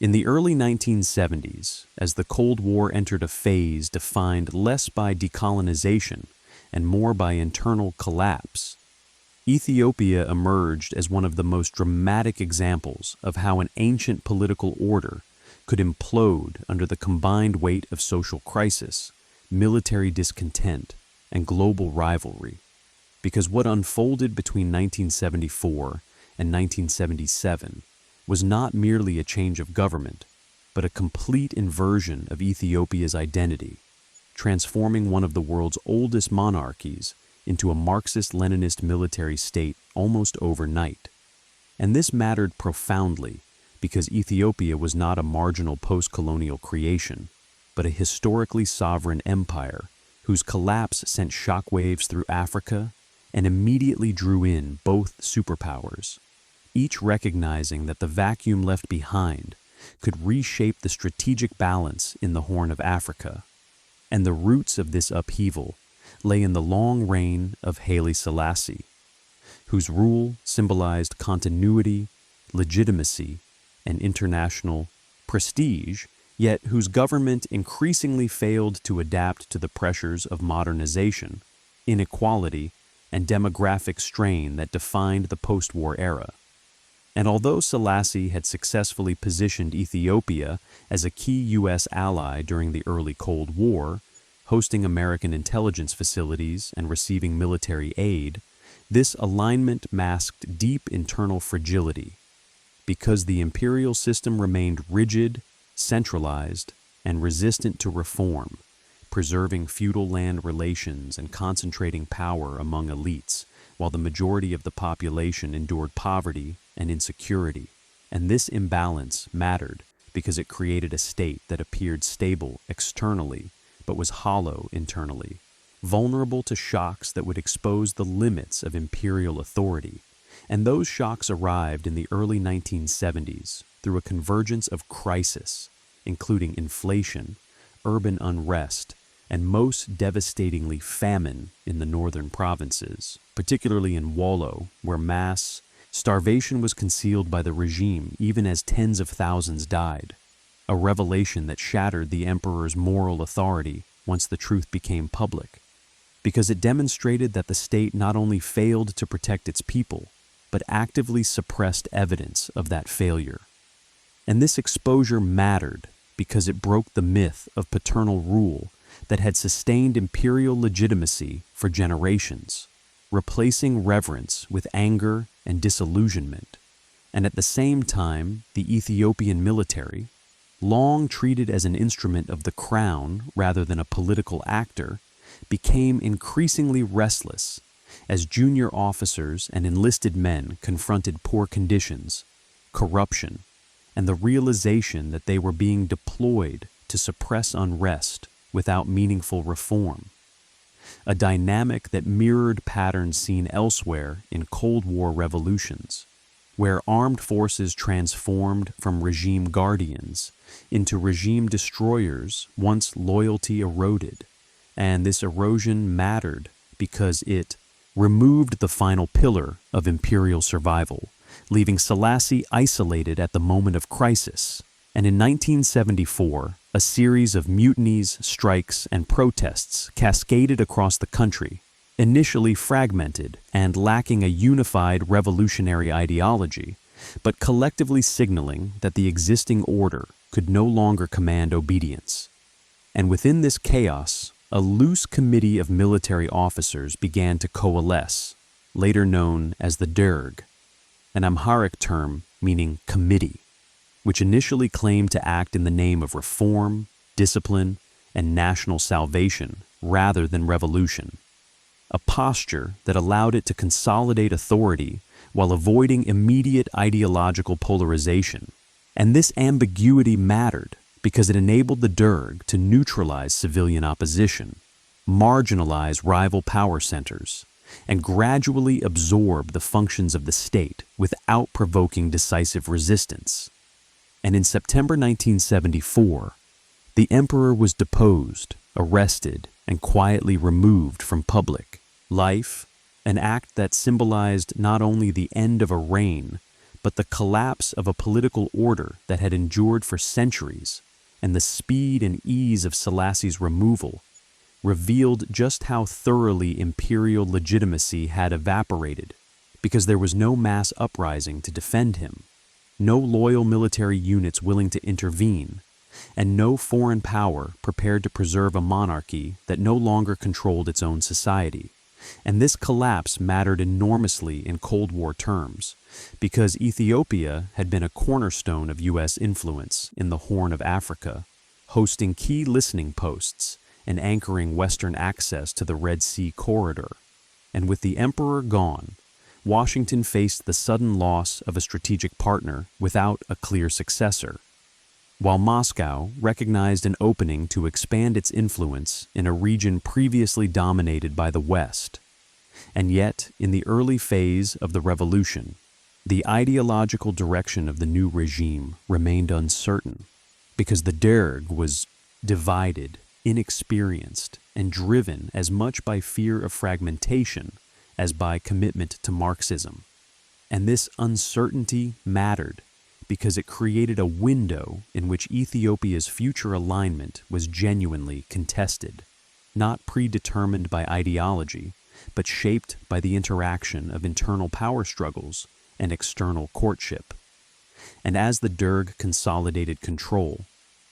In the early 1970s, as the Cold War entered a phase defined less by decolonization and more by internal collapse, Ethiopia emerged as one of the most dramatic examples of how an ancient political order could implode under the combined weight of social crisis, military discontent, and global rivalry. Because what unfolded between 1974 and 1977 was not merely a change of government, but a complete inversion of Ethiopia's identity, transforming one of the world's oldest monarchies into a Marxist-Leninist military state almost overnight. And this mattered profoundly because Ethiopia was not a marginal post-colonial creation, but a historically sovereign empire whose collapse sent shockwaves through Africa and immediately drew in both superpowers, each recognizing that the vacuum left behind could reshape the strategic balance in the Horn of Africa. And the roots of this upheaval lay in the long reign of Haile Selassie, whose rule symbolized continuity, legitimacy, and international prestige, yet whose government increasingly failed to adapt to the pressures of modernization, inequality, and demographic strain that defined the post-war era. And although Selassie had successfully positioned Ethiopia as a key U.S. ally during the early Cold War, hosting American intelligence facilities and receiving military aid, this alignment masked deep internal fragility, because the imperial system remained rigid, centralized, and resistant to reform, preserving feudal land relations and concentrating power among elites, while the majority of the population endured poverty and insecurity. And this imbalance mattered because it created a state that appeared stable externally, but was hollow internally, vulnerable to shocks that would expose the limits of imperial authority. And those shocks arrived in the early 1970s through a convergence of crisis, including inflation, urban unrest, and most devastatingly famine in the northern provinces, particularly in Wollo, where mass starvation was concealed by the regime even as tens of thousands died, a revelation that shattered the emperor's moral authority once the truth became public, because it demonstrated that the state not only failed to protect its people, but actively suppressed evidence of that failure. And this exposure mattered because it broke the myth of paternal rule that had sustained imperial legitimacy for generations, replacing reverence with anger and disillusionment. And at the same time, the Ethiopian military, long treated as an instrument of the crown rather than a political actor, became increasingly restless as junior officers and enlisted men confronted poor conditions, corruption, and the realization that they were being deployed to suppress unrest without meaningful reform, a dynamic that mirrored patterns seen elsewhere in Cold War revolutions, where armed forces transformed from regime guardians into regime destroyers once loyalty eroded, and this erosion mattered because it removed the final pillar of imperial survival, leaving Selassie isolated at the moment of crisis. And in 1974, a series of mutinies, strikes, and protests cascaded across the country, initially fragmented and lacking a unified revolutionary ideology, but collectively signaling that the existing order could no longer command obedience. And within this chaos, a loose committee of military officers began to coalesce, later known as the Derg, an Amharic term meaning committee, which initially claimed to act in the name of reform, discipline, and national salvation rather than revolution, a posture that allowed it to consolidate authority while avoiding immediate ideological polarization. And this ambiguity mattered because it enabled the Derg to neutralize civilian opposition, marginalize rival power centers, and gradually absorb the functions of the state without provoking decisive resistance. And in September 1974, the emperor was deposed, arrested, and quietly removed from public life, an act that symbolized not only the end of a reign, but the collapse of a political order that had endured for centuries, and the speed and ease of Selassie's removal revealed just how thoroughly imperial legitimacy had evaporated, because there was no mass uprising to defend him, no loyal military units willing to intervene, and no foreign power prepared to preserve a monarchy that no longer controlled its own society. And this collapse mattered enormously in Cold War terms, because Ethiopia had been a cornerstone of U.S. influence in the Horn of Africa, hosting key listening posts and anchoring Western access to the Red Sea corridor. And with the emperor gone, Washington faced the sudden loss of a strategic partner without a clear successor, while Moscow recognized an opening to expand its influence in a region previously dominated by the West. And yet, in the early phase of the revolution, the ideological direction of the new regime remained uncertain, because the Derg was divided, inexperienced, and driven as much by fear of fragmentation as by commitment to Marxism. And this uncertainty mattered because it created a window in which Ethiopia's future alignment was genuinely contested, not predetermined by ideology, but shaped by the interaction of internal power struggles and external courtship. And as the Derg consolidated control,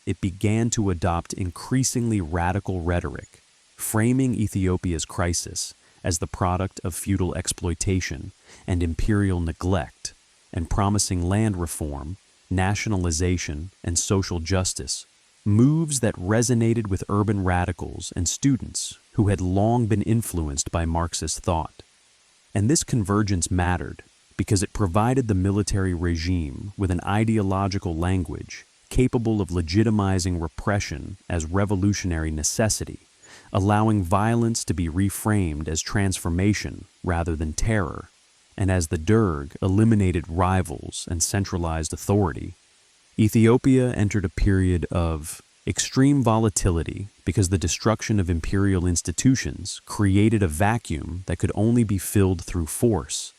it began to adopt increasingly radical rhetoric, framing Ethiopia's crisis as the product of feudal exploitation and imperial neglect, and promising land reform, nationalization, and social justice, moves that resonated with urban radicals and students who had long been influenced by Marxist thought. And this convergence mattered because it provided the military regime with an ideological language capable of legitimizing repression as revolutionary necessity, allowing violence to be reframed as transformation rather than terror. And as the Derg eliminated rivals and centralized authority, Ethiopia entered a period of extreme volatility because the destruction of imperial institutions created a vacuum that could only be filled through force,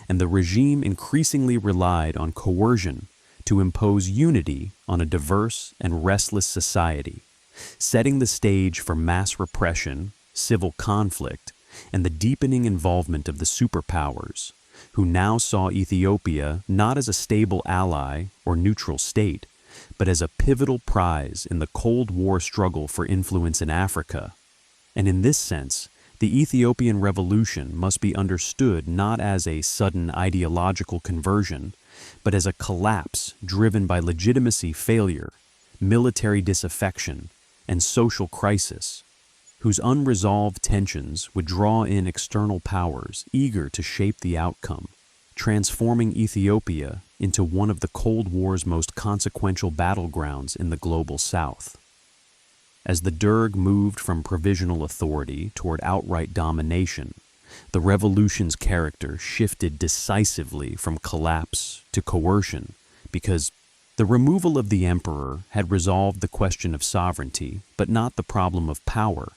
and the regime increasingly relied on coercion to impose unity on a diverse and restless society, setting the stage for mass repression, civil conflict, and the deepening involvement of the superpowers, who now saw Ethiopia not as a stable ally or neutral state, but as a pivotal prize in the Cold War struggle for influence in Africa. And in this sense, the Ethiopian Revolution must be understood not as a sudden ideological conversion, but as a collapse driven by legitimacy failure, military disaffection, and social crisis, whose unresolved tensions would draw in external powers eager to shape the outcome, transforming Ethiopia into one of the Cold War's most consequential battlegrounds in the global South. As the Derg moved from provisional authority toward outright domination, the revolution's character shifted decisively from collapse to coercion, because the removal of the emperor had resolved the question of sovereignty, but not the problem of power.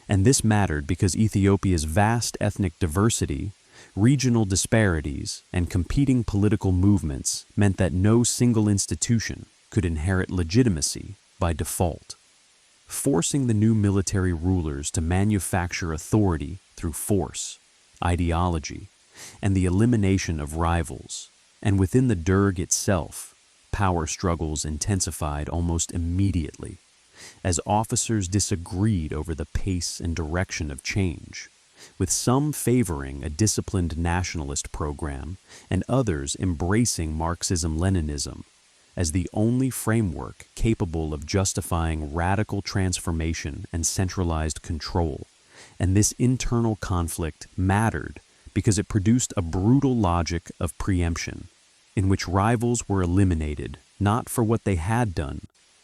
And this mattered because Ethiopia's vast ethnic diversity, regional disparities, and competing political movements meant that no single institution could inherit legitimacy by default, forcing the new military rulers to manufacture authority through force, ideology, and the elimination of rivals. And within the Derg itself, power struggles intensified almost immediately, as officers disagreed over the pace and direction of change, with some favoring a disciplined nationalist program and others embracing Marxism-Leninism as the only framework capable of justifying radical transformation and centralized control. And this internal conflict mattered because it produced a brutal logic of preemption, in which rivals were eliminated not for what they had done,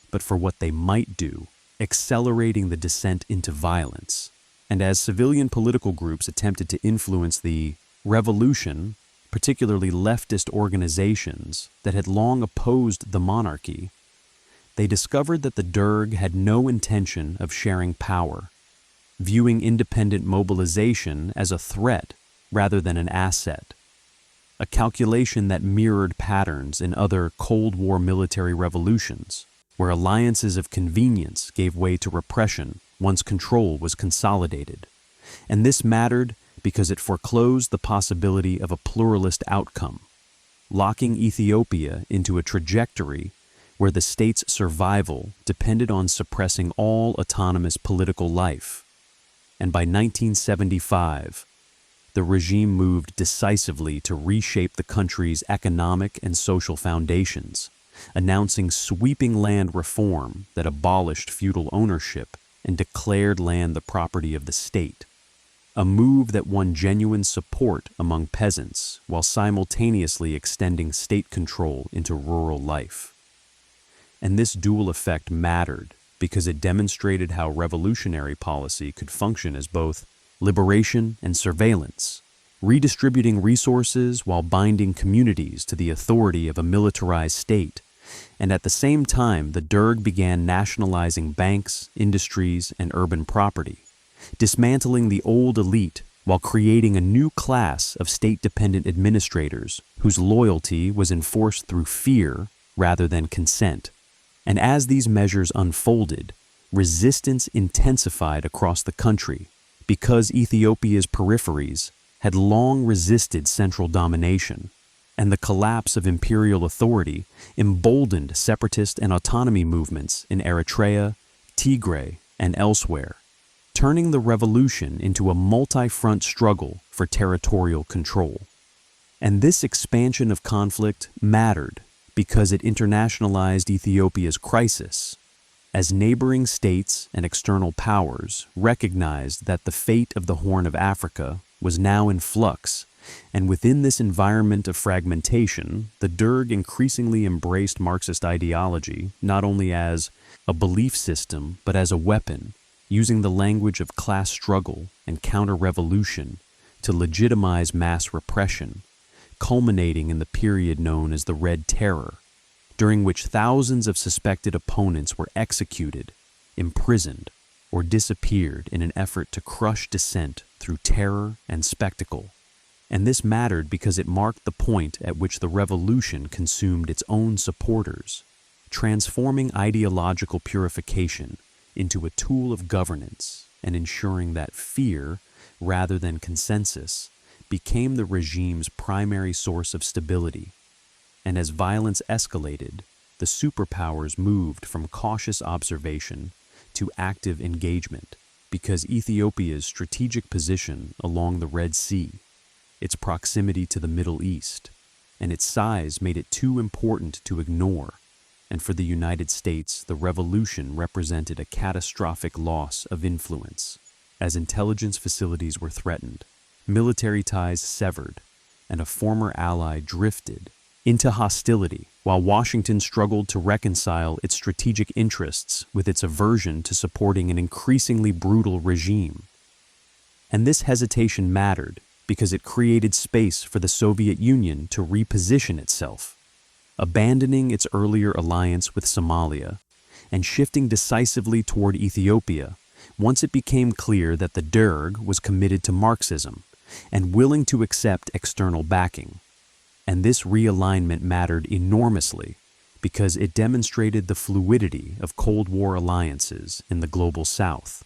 but for what they might do, accelerating the descent into violence. And as civilian political groups attempted to influence the revolution, particularly leftist organizations that had long opposed the monarchy, they discovered that the Derg had no intention of sharing power, viewing independent mobilization as a threat rather than an asset. a calculation that mirrored patterns in other Cold War military revolutions, where alliances of convenience gave way to repression once control was consolidated. And this mattered because it foreclosed the possibility of a pluralist outcome, locking Ethiopia into a trajectory where the state's survival depended on suppressing all autonomous political life. And by 1975, the regime moved decisively to reshape the country's economic and social foundations, announcing sweeping land reform that abolished feudal ownership and declared land the property of the state, a move that won genuine support among peasants while simultaneously extending state control into rural life. And this dual effect mattered because it demonstrated how revolutionary policy could function as both liberation and surveillance, redistributing resources while binding communities to the authority of a militarized state. And at the same time, the Derg began nationalizing banks, industries, and urban property, dismantling the old elite while creating a new class of state-dependent administrators whose loyalty was enforced through fear rather than consent. And as these measures unfolded, resistance intensified across the country because Ethiopia's peripheries had long resisted central domination, and the collapse of imperial authority emboldened separatist and autonomy movements in Eritrea, Tigray, and elsewhere, turning the revolution into a multi-front struggle for territorial control. And this expansion of conflict mattered because it internationalized Ethiopia's crisis, as neighboring states and external powers recognized that the fate of the Horn of Africa was now in flux. And within this environment of fragmentation, the Derg increasingly embraced Marxist ideology not only as a belief system but as a weapon, using the language of class struggle and counter-revolution to legitimize mass repression, culminating in the period known as the Red Terror, during which thousands of suspected opponents were executed, imprisoned, or disappeared in an effort to crush dissent through terror and spectacle. And this mattered because it marked the point at which the revolution consumed its own supporters, transforming ideological purification into a tool of governance and ensuring that fear, rather than consensus, became the regime's primary source of stability. And as violence escalated, the superpowers moved from cautious observation to active engagement because Ethiopia's strategic position along the Red Sea, its proximity to the Middle East, and its size made it too important to ignore. And for the United States, the revolution represented a catastrophic loss of influence, as intelligence facilities were threatened, military ties severed, and a former ally drifted into hostility, while Washington struggled to reconcile its strategic interests with its aversion to supporting an increasingly brutal regime. And this hesitation mattered because it created space for the Soviet Union to reposition itself, abandoning its earlier alliance with Somalia and shifting decisively toward Ethiopia once it became clear that the Derg was committed to Marxism and willing to accept external backing. And this realignment mattered enormously because it demonstrated the fluidity of Cold War alliances in the global South,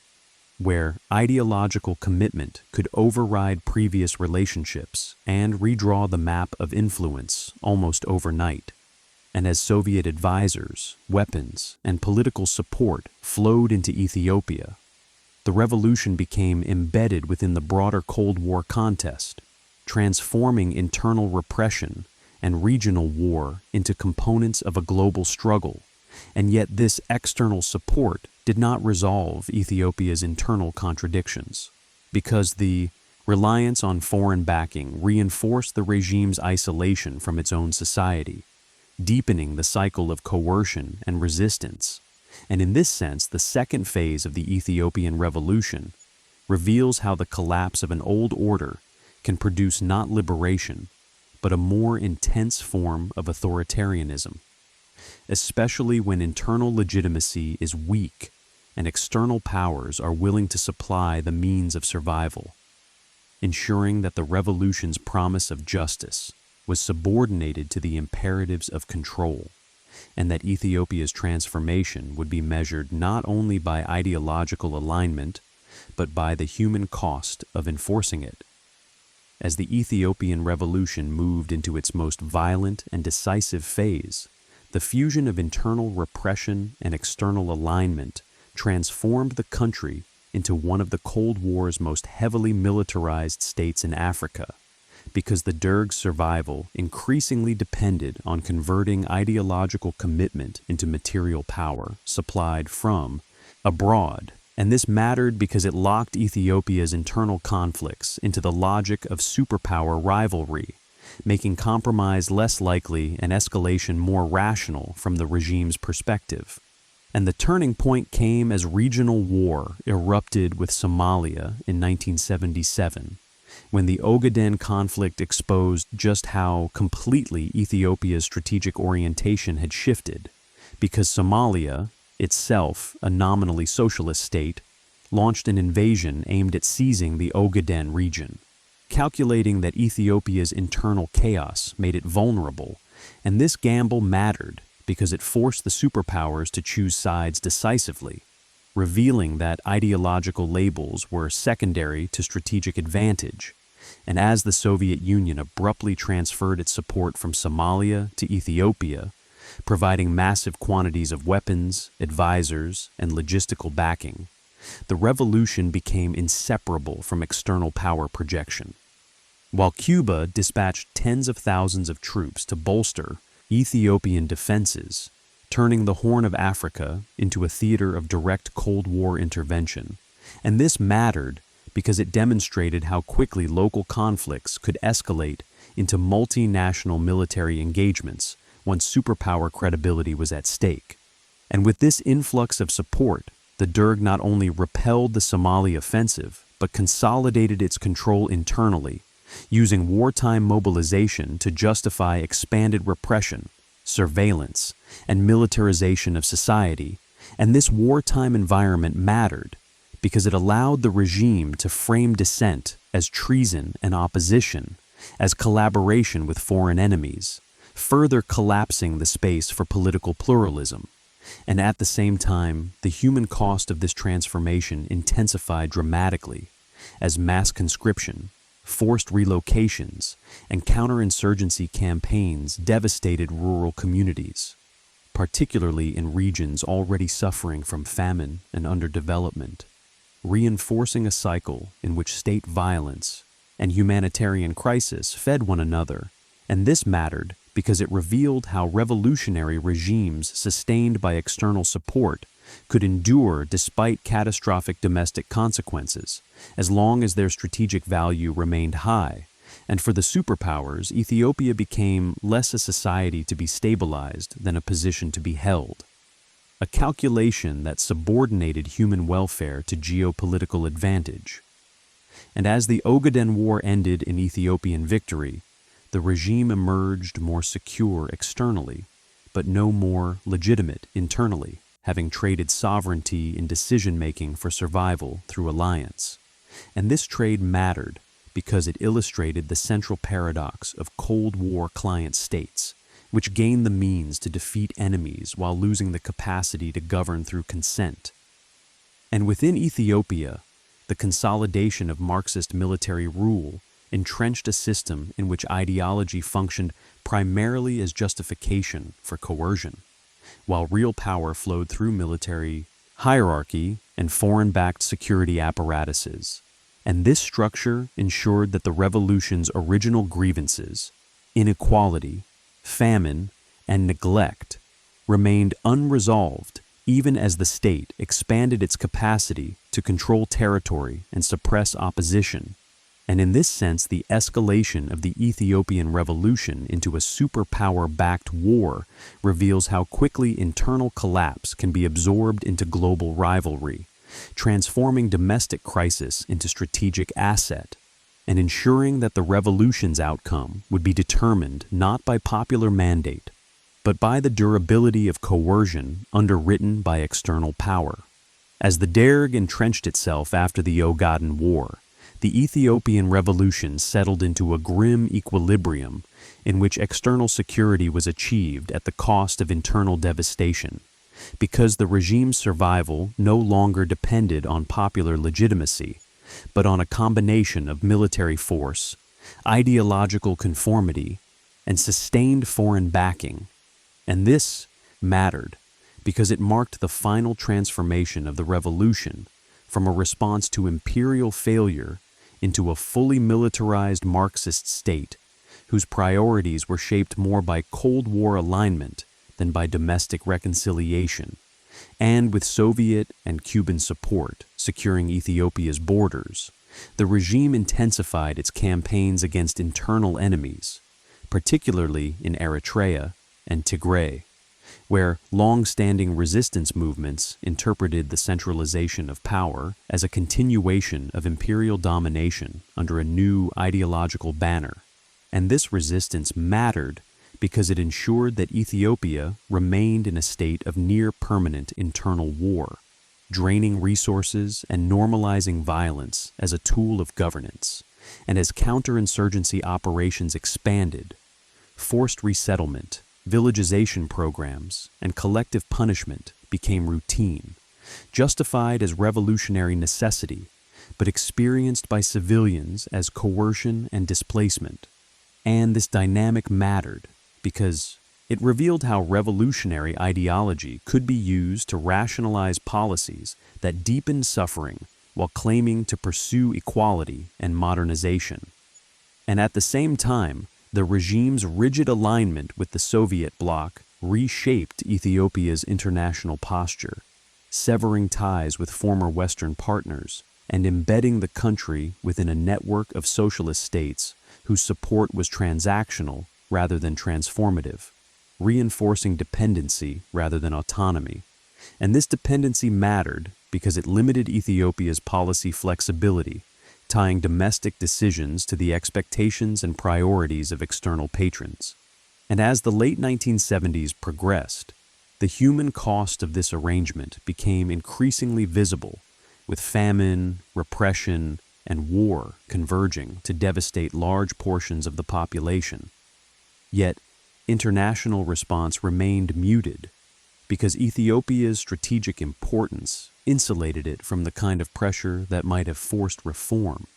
where ideological commitment could override previous relationships and redraw the map of influence almost overnight. And as Soviet advisors, weapons, and political support flowed into Ethiopia, the revolution became embedded within the broader Cold War contest, transforming internal repression and regional war into components of a global struggle. And yet this external support did not resolve Ethiopia's internal contradictions, because the reliance on foreign backing reinforced the regime's isolation from its own society, deepening the cycle of coercion and resistance. And in this sense, the second phase of the Ethiopian Revolution reveals how the collapse of an old order can produce not liberation, but a more intense form of authoritarianism, especially when internal legitimacy is weak and external powers are willing to supply the means of survival, ensuring that the revolution's promise of justice, was subordinated to the imperatives of control, and that Ethiopia's transformation would be measured not only by ideological alignment, but by the human cost of enforcing it. As the Ethiopian Revolution moved into its most violent and decisive phase, the fusion of internal repression and external alignment transformed the country into one of the Cold War's most heavily militarized states in Africa, because the Derg's survival increasingly depended on converting ideological commitment into material power supplied from abroad. And this mattered because it locked Ethiopia's internal conflicts into the logic of superpower rivalry, making compromise less likely and escalation more rational from the regime's perspective. And the turning point came as regional war erupted with Somalia in 1977, when the Ogaden conflict exposed just how completely Ethiopia's strategic orientation had shifted, because Somalia, itself a nominally socialist state, launched an invasion aimed at seizing the Ogaden region, calculating that Ethiopia's internal chaos made it vulnerable, and this gamble mattered because it forced the superpowers to choose sides decisively, revealing that ideological labels were secondary to strategic advantage. And as the Soviet Union abruptly transferred its support from Somalia to Ethiopia, providing massive quantities of weapons, advisors, and logistical backing, the revolution became inseparable from external power projection. While Cuba dispatched tens of thousands of troops to bolster Ethiopian defenses, turning the Horn of Africa into a theater of direct Cold War intervention, and this mattered because it demonstrated how quickly local conflicts could escalate into multinational military engagements once superpower credibility was at stake. And with this influx of support, the Derg not only repelled the Somali offensive, but consolidated its control internally, using wartime mobilization to justify expanded repression, surveillance, and militarization of society. And this wartime environment mattered because it allowed the regime to frame dissent as treason and opposition, as collaboration with foreign enemies, further collapsing the space for political pluralism. And at the same time, the human cost of this transformation intensified dramatically as mass conscription, forced relocations, and counterinsurgency campaigns devastated rural communities, particularly in regions already suffering from famine and underdevelopment, reinforcing a cycle in which state violence and humanitarian crisis fed one another. And this mattered because it revealed how revolutionary regimes sustained by external support could endure despite catastrophic domestic consequences, as long as their strategic value remained high. And for the superpowers, Ethiopia became less a society to be stabilized than a position to be held, a calculation that subordinated human welfare to geopolitical advantage. And as the Ogaden War ended in Ethiopian victory, the regime emerged more secure externally, but no more legitimate internally, having traded sovereignty in decision-making for survival through alliance. And this trade mattered because it illustrated the central paradox of Cold War client states, which gained the means to defeat enemies while losing the capacity to govern through consent. And within Ethiopia, the consolidation of Marxist military rule entrenched a system in which ideology functioned primarily as justification for coercion, while real power flowed through military hierarchy and foreign-backed security apparatuses. And this structure ensured that the revolution's original grievances, inequality, famine, and neglect, remained unresolved even as the state expanded its capacity to control territory and suppress opposition. And in this sense, the escalation of the Ethiopian Revolution into a superpower-backed war reveals how quickly internal collapse can be absorbed into global rivalry, transforming domestic crisis into strategic asset, and ensuring that the revolution's outcome would be determined not by popular mandate, but by the durability of coercion underwritten by external power. As the Derg entrenched itself after the Ogaden War, the Ethiopian Revolution settled into a grim equilibrium in which external security was achieved at the cost of internal devastation, because the regime's survival no longer depended on popular legitimacy, but on a combination of military force, ideological conformity, and sustained foreign backing. And this mattered because it marked the final transformation of the revolution from a response to imperial failure into a fully militarized Marxist state whose priorities were shaped more by Cold War alignment than by domestic reconciliation, and with Soviet and Cuban support securing Ethiopia's borders, the regime intensified its campaigns against internal enemies, particularly in Eritrea and Tigray, where long-standing resistance movements interpreted the centralization of power as a continuation of imperial domination under a new ideological banner. And this resistance mattered because it ensured that Ethiopia remained in a state of near-permanent internal war, draining resources and normalizing violence as a tool of governance. And as counterinsurgency operations expanded, forced resettlement, villagization programs, and collective punishment became routine, justified as revolutionary necessity, but experienced by civilians as coercion and displacement. And this dynamic mattered because it revealed how revolutionary ideology could be used to rationalize policies that deepened suffering while claiming to pursue equality and modernization. And at the same time, the regime's rigid alignment with the Soviet bloc reshaped Ethiopia's international posture, severing ties with former Western partners and embedding the country within a network of socialist states whose support was transactional rather than transformative, reinforcing dependency rather than autonomy. And this dependency mattered because it limited Ethiopia's policy flexibility, tying domestic decisions to the expectations and priorities of external patrons. And as the late 1970s progressed, the human cost of this arrangement became increasingly visible, with famine, repression, and war converging to devastate large portions of the population. Yet, international response remained muted because Ethiopia's strategic importance insulated it from the kind of pressure that might have forced reform,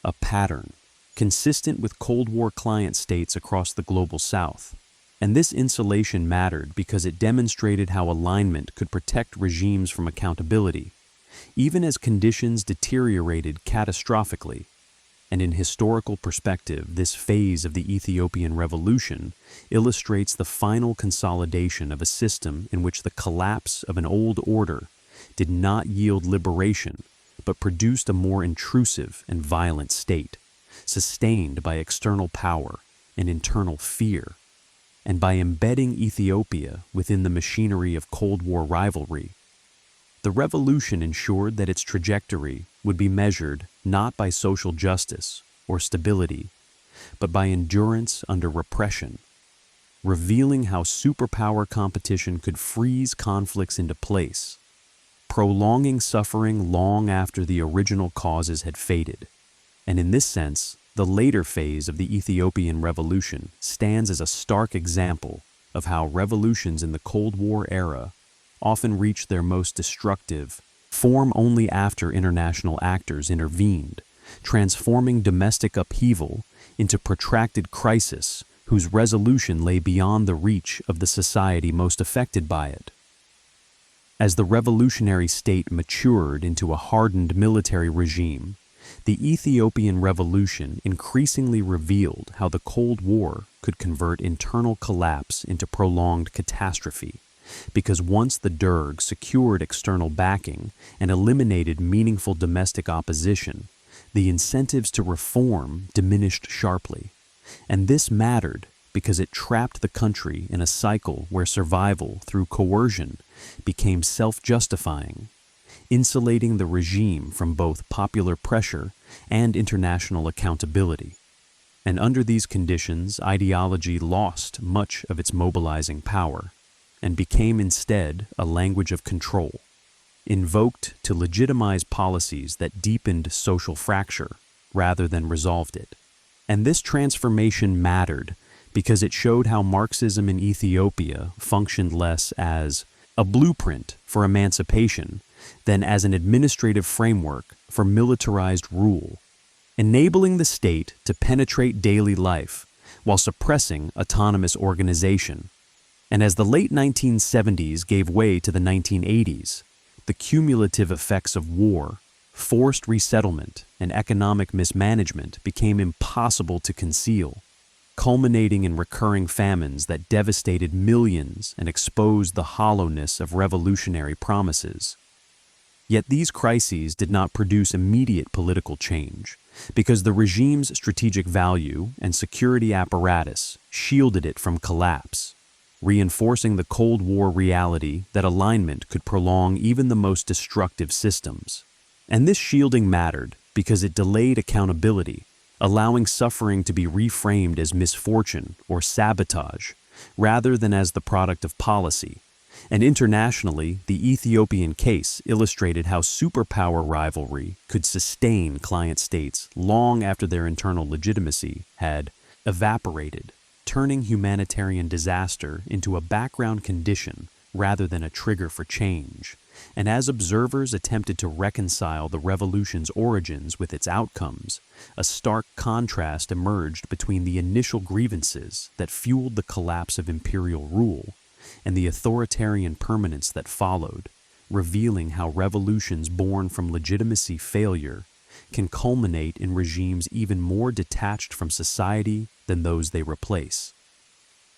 a pattern consistent with Cold War client states across the global South. And this insulation mattered because it demonstrated how alignment could protect regimes from accountability, even as conditions deteriorated catastrophically. And in historical perspective, this phase of the Ethiopian Revolution illustrates the final consolidation of a system in which the collapse of an old order did not yield liberation, but produced a more intrusive and violent state, sustained by external power and internal fear. And by embedding Ethiopia within the machinery of Cold War rivalry, the revolution ensured that its trajectory would be measured not by social justice or stability, but by endurance under repression, revealing how superpower competition could freeze conflicts into place, prolonging suffering long after the original causes had faded. And in this sense, the later phase of the Ethiopian Revolution stands as a stark example of how revolutions in the Cold War era often reach their most destructive form only after international actors intervened, transforming domestic upheaval into protracted crisis whose resolution lay beyond the reach of the society most affected by it. As the revolutionary state matured into a hardened military regime, the Ethiopian Revolution increasingly revealed how the Cold War could convert internal collapse into prolonged catastrophe, because once the Derg secured external backing and eliminated meaningful domestic opposition, the incentives to reform diminished sharply. And this mattered because it trapped the country in a cycle where survival through coercion became self-justifying, insulating the regime from both popular pressure and international accountability. And under these conditions, ideology lost much of its mobilizing power and became instead a language of control, invoked to legitimize policies that deepened social fracture rather than resolved it. And this transformation mattered because it showed how Marxism in Ethiopia functioned less as a blueprint for emancipation than as an administrative framework for militarized rule, enabling the state to penetrate daily life while suppressing autonomous organization. And as the late 1970s gave way to the 1980s, the cumulative effects of war, forced resettlement, and economic mismanagement became impossible to conceal, culminating in recurring famines that devastated millions and exposed the hollowness of revolutionary promises. Yet these crises did not produce immediate political change, because the regime's strategic value and security apparatus shielded it from collapse, reinforcing the Cold War reality that alignment could prolong even the most destructive systems. And this shielding mattered because it delayed accountability, allowing suffering to be reframed as misfortune or sabotage, rather than as the product of policy. And internationally, the Ethiopian case illustrated how superpower rivalry could sustain client states long after their internal legitimacy had evaporated, turning humanitarian disaster into a background condition rather than a trigger for change. And as observers attempted to reconcile the revolution's origins with its outcomes, a stark contrast emerged between the initial grievances that fueled the collapse of imperial rule and the authoritarian permanence that followed, revealing how revolutions born from legitimacy failure can culminate in regimes even more detached from society than those they replace.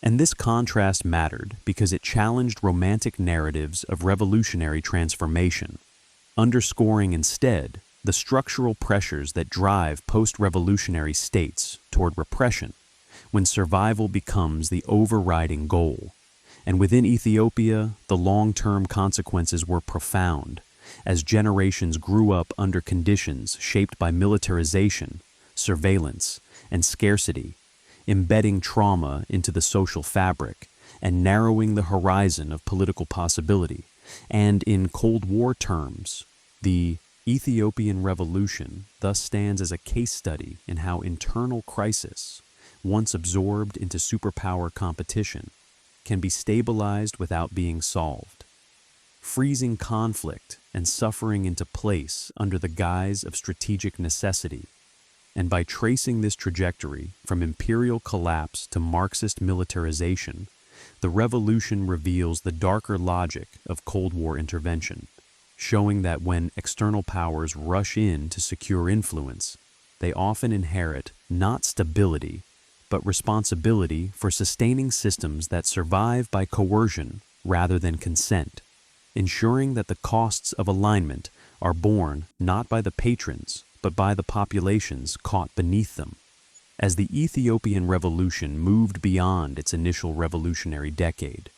And this contrast mattered because it challenged romantic narratives of revolutionary transformation, underscoring instead the structural pressures that drive post-revolutionary states toward repression when survival becomes the overriding goal. And within Ethiopia, the long-term consequences were profound, as generations grew up under conditions shaped by militarization, surveillance, and scarcity, embedding trauma into the social fabric and narrowing the horizon of political possibility. And in Cold War terms, the Ethiopian Revolution thus stands as a case study in how internal crisis, once absorbed into superpower competition, can be stabilized without being solved, freezing conflict and suffering into place under the guise of strategic necessity. And by tracing this trajectory from imperial collapse to Marxist militarization, the revolution reveals the darker logic of Cold War intervention, showing that when external powers rush in to secure influence, they often inherit not stability, but responsibility for sustaining systems that survive by coercion rather than consent, ensuring that the costs of alignment are borne not by the patrons, but by the populations caught beneath them. As the Ethiopian Revolution moved beyond its initial revolutionary decade,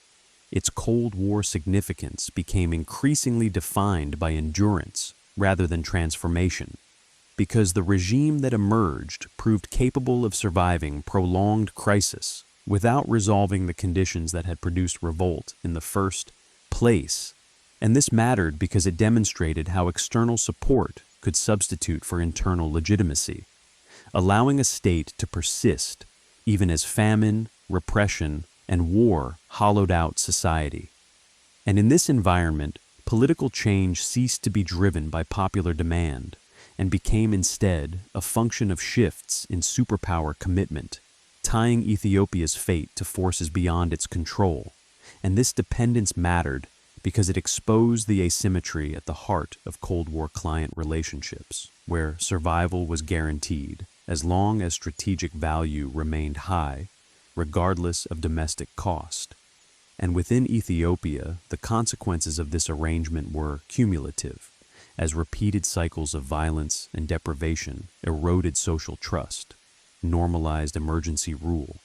its Cold War significance became increasingly defined by endurance rather than transformation, because the regime that emerged proved capable of surviving prolonged crisis without resolving the conditions that had produced revolt in the first place. And this mattered because it demonstrated how external support could substitute for internal legitimacy, allowing a state to persist even as famine, repression, and war hollowed out society. And in this environment, political change ceased to be driven by popular demand and became instead a function of shifts in superpower commitment, tying Ethiopia's fate to forces beyond its control. And this dependence mattered because it exposed the asymmetry at the heart of Cold War client relationships, where survival was guaranteed as long as strategic value remained high, regardless of domestic cost. And within Ethiopia, the consequences of this arrangement were cumulative, as repeated cycles of violence and deprivation eroded social trust, normalized emergency rule,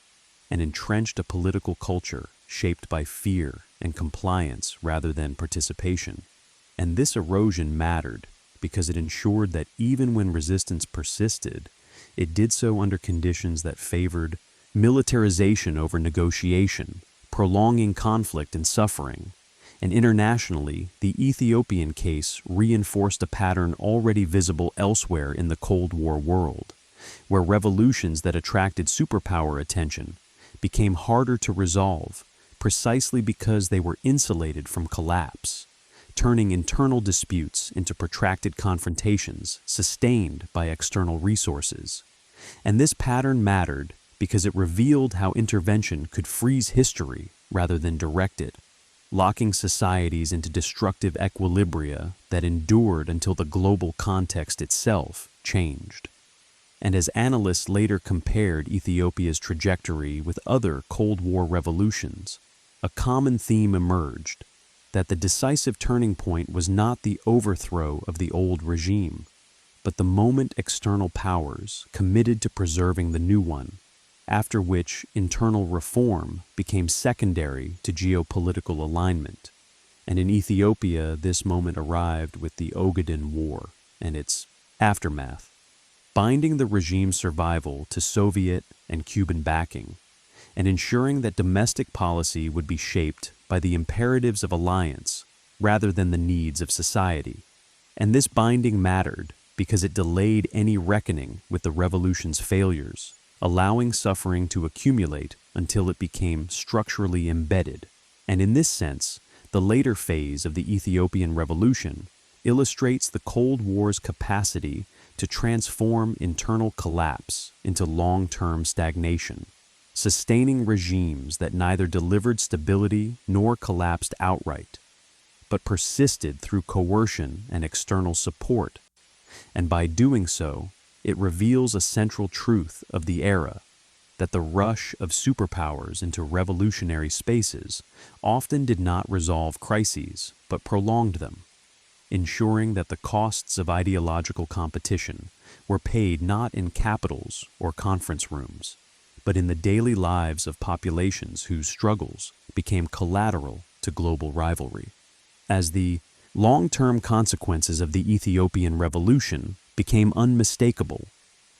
and entrenched a political culture shaped by fear and compliance rather than participation. And this erosion mattered because it ensured that even when resistance persisted, it did so under conditions that favored militarization over negotiation, prolonging conflict and suffering. And internationally, the Ethiopian case reinforced a pattern already visible elsewhere in the Cold War world, where revolutions that attracted superpower attention became harder to resolve precisely because they were insulated from collapse, turning internal disputes into protracted confrontations sustained by external resources. And this pattern mattered because it revealed how intervention could freeze history rather than direct it, locking societies into destructive equilibria that endured until the global context itself changed. And as analysts later compared Ethiopia's trajectory with other Cold War revolutions, a common theme emerged: that the decisive turning point was not the overthrow of the old regime, but the moment external powers committed to preserving the new one, after which internal reform became secondary to geopolitical alignment. And in Ethiopia, this moment arrived with the Ogaden War and its aftermath, binding the regime's survival to Soviet and Cuban backing, and ensuring that domestic policy would be shaped by the imperatives of alliance rather than the needs of society. And this binding mattered because it delayed any reckoning with the revolution's failures, allowing suffering to accumulate until it became structurally embedded. And in this sense, the later phase of the Ethiopian Revolution illustrates the Cold War's capacity to transform internal collapse into long-term stagnation, sustaining regimes that neither delivered stability nor collapsed outright, but persisted through coercion and external support. And by doing so, it reveals a central truth of the era, that the rush of superpowers into revolutionary spaces often did not resolve crises, but prolonged them, ensuring that the costs of ideological competition were paid not in capitals or conference rooms, but in the daily lives of populations whose struggles became collateral to global rivalry. As the long-term consequences of the Ethiopian Revolution became unmistakable,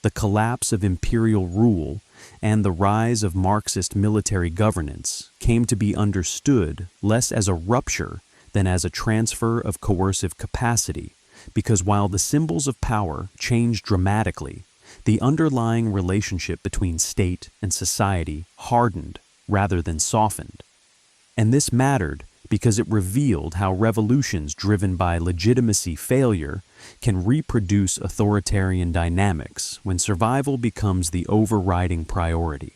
the collapse of imperial rule and the rise of Marxist military governance came to be understood less as a rupture than as a transfer of coercive capacity, because while the symbols of power changed dramatically, the underlying relationship between state and society hardened rather than softened. And this mattered because it revealed how revolutions driven by legitimacy failure can reproduce authoritarian dynamics when survival becomes the overriding priority.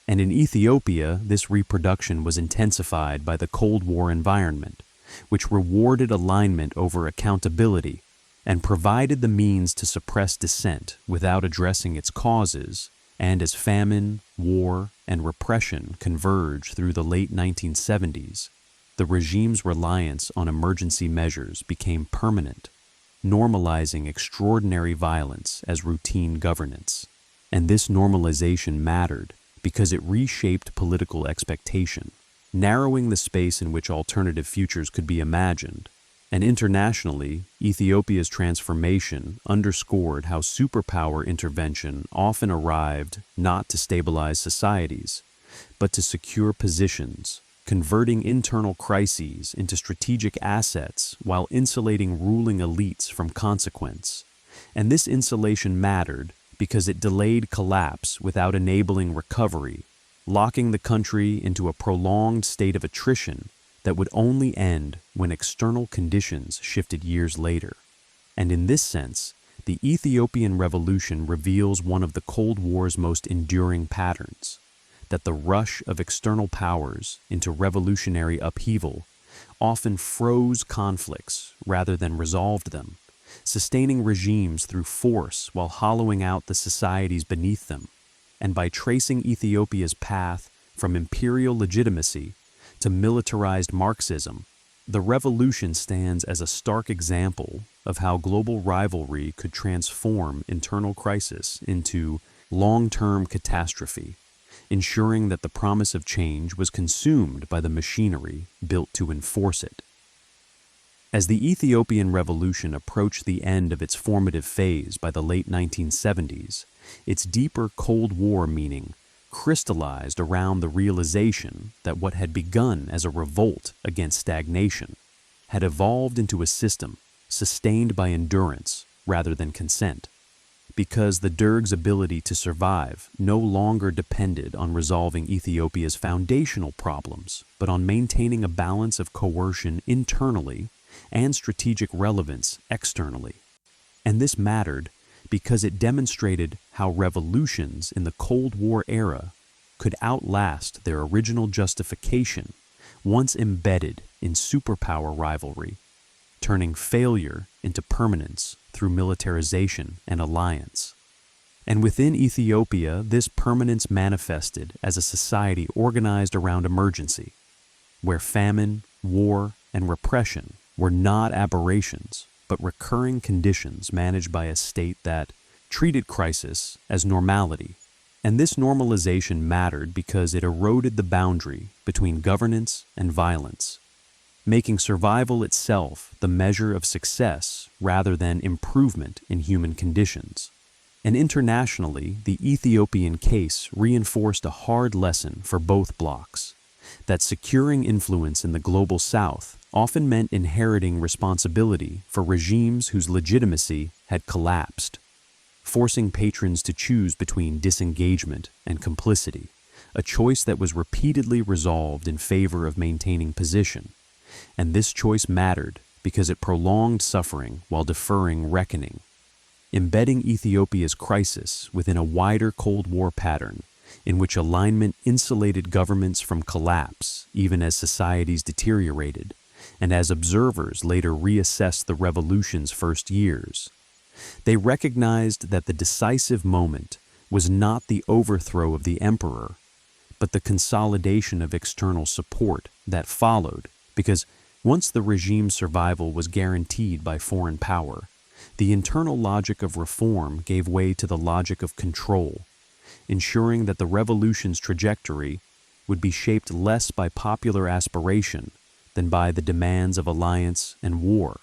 And in Ethiopia, this reproduction was intensified by the Cold War environment, which rewarded alignment over accountability and provided the means to suppress dissent without addressing its causes. And as famine, war, and repression converged through the late 1970s, the regime's reliance on emergency measures became permanent, normalizing extraordinary violence as routine governance. And this normalization mattered because it reshaped political expectation, narrowing the space in which alternative futures could be imagined. And internationally, Ethiopia's transformation underscored how superpower intervention often arrived not to stabilize societies, but to secure positions, converting internal crises into strategic assets while insulating ruling elites from consequence. And this insulation mattered because it delayed collapse without enabling recovery, locking the country into a prolonged state of attrition that would only end when external conditions shifted years later. And in this sense, the Ethiopian Revolution reveals one of the Cold War's most enduring patterns: that the rush of external powers into revolutionary upheaval often froze conflicts rather than resolved them, sustaining regimes through force while hollowing out the societies beneath them. And by tracing Ethiopia's path from imperial legitimacy to militarized Marxism, the revolution stands as a stark example of how global rivalry could transform internal crisis into long-term catastrophe, ensuring that the promise of change was consumed by the machinery built to enforce it. As the Ethiopian Revolution approached the end of its formative phase by the late 1970s, its deeper Cold War meaning crystallized around the realization that what had begun as a revolt against stagnation had evolved into a system sustained by endurance rather than consent, because the Derg's ability to survive no longer depended on resolving Ethiopia's foundational problems, but on maintaining a balance of coercion internally and strategic relevance externally. And this mattered because it demonstrated how revolutions in the Cold War era could outlast their original justification once embedded in superpower rivalry, turning failure into permanence through militarization and alliance. And within Ethiopia, this permanence manifested as a society organized around emergency, where famine, war, and repression were not aberrations, but recurring conditions managed by a state that treated crisis as normality. And this normalization mattered because it eroded the boundary between governance and violence, making survival itself the measure of success rather than improvement in human conditions. And internationally, the Ethiopian case reinforced a hard lesson for both blocs, that securing influence in the global south often meant inheriting responsibility for regimes whose legitimacy had collapsed, forcing patrons to choose between disengagement and complicity, a choice that was repeatedly resolved in favor of maintaining position. And this choice mattered because it prolonged suffering while deferring reckoning, embedding Ethiopia's crisis within a wider Cold War pattern in which alignment insulated governments from collapse even as societies deteriorated, and as observers later reassessed the revolution's first years. They recognized that the decisive moment was not the overthrow of the emperor, but the consolidation of external support that followed, because once the regime's survival was guaranteed by foreign power, the internal logic of reform gave way to the logic of control, ensuring that the revolution's trajectory would be shaped less by popular aspiration than by the demands of alliance and war.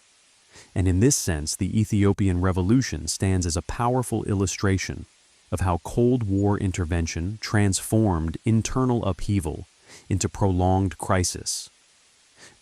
And in this sense, the Ethiopian Revolution stands as a powerful illustration of how Cold War intervention transformed internal upheaval into prolonged crisis,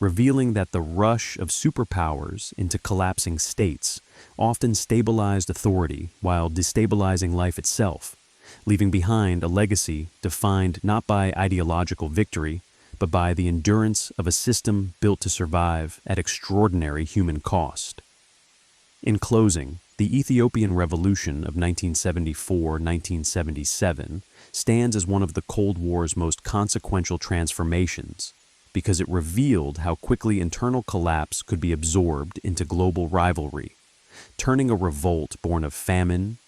revealing that the rush of superpowers into collapsing states often stabilized authority while destabilizing life itself, leaving behind a legacy defined not by ideological victory, but by the endurance of a system built to survive at extraordinary human cost. In closing, the Ethiopian Revolution of 1974-1977 stands as one of the Cold War's most consequential transformations, because it revealed how quickly internal collapse could be absorbed into global rivalry, turning a revolt born of famine,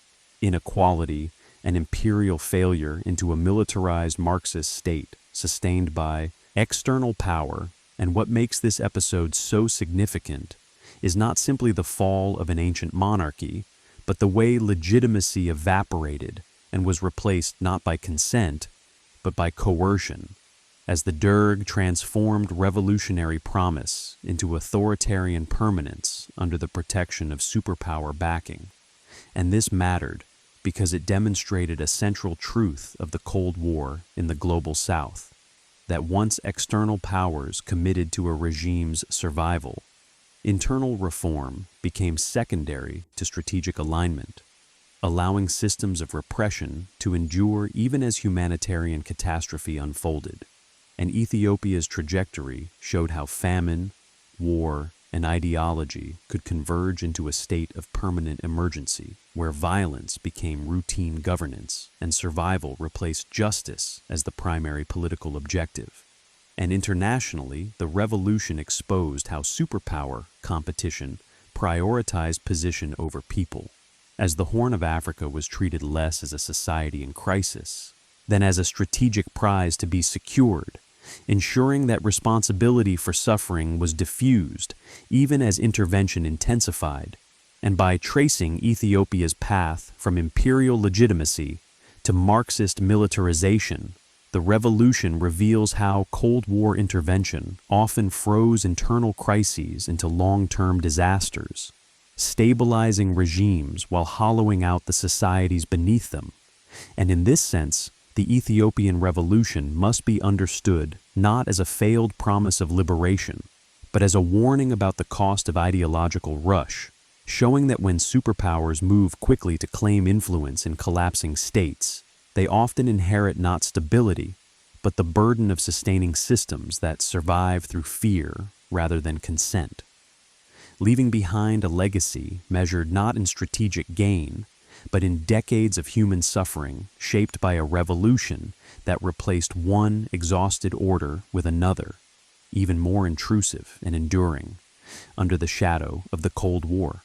inequality, and imperial failure into a militarized Marxist state sustained by external power. And what makes this episode so significant is not simply the fall of an ancient monarchy, but the way legitimacy evaporated and was replaced not by consent, but by coercion, as the Derg transformed revolutionary promise into authoritarian permanence under the protection of superpower backing. And this mattered because it demonstrated a central truth of the Cold War in the global South, that once external powers committed to a regime's survival, internal reform became secondary to strategic alignment, allowing systems of repression to endure even as humanitarian catastrophe unfolded. And Ethiopia's trajectory showed how famine, war, and ideology could converge into a state of permanent emergency, where violence became routine governance and survival replaced justice as the primary political objective. And internationally, the revolution exposed how superpower competition prioritized position over people, as the Horn of Africa was treated less as a society in crisis than as a strategic prize to be secured, ensuring that responsibility for suffering was diffused even as intervention intensified. And by tracing Ethiopia's path from imperial legitimacy to Marxist militarization, the revolution reveals how Cold War intervention often froze internal crises into long-term disasters, stabilizing regimes while hollowing out the societies beneath them. And in this sense, the the Ethiopian Revolution must be understood not as a failed promise of liberation, but as a warning about the cost of ideological rush, showing that when superpowers move quickly to claim influence in collapsing states, they often inherit not stability, but the burden of sustaining systems that survive through fear rather than consent, leaving behind a legacy measured not in strategic gain, but in decades of human suffering shaped by a revolution that replaced one exhausted order with another, even more intrusive and enduring, under the shadow of the Cold War.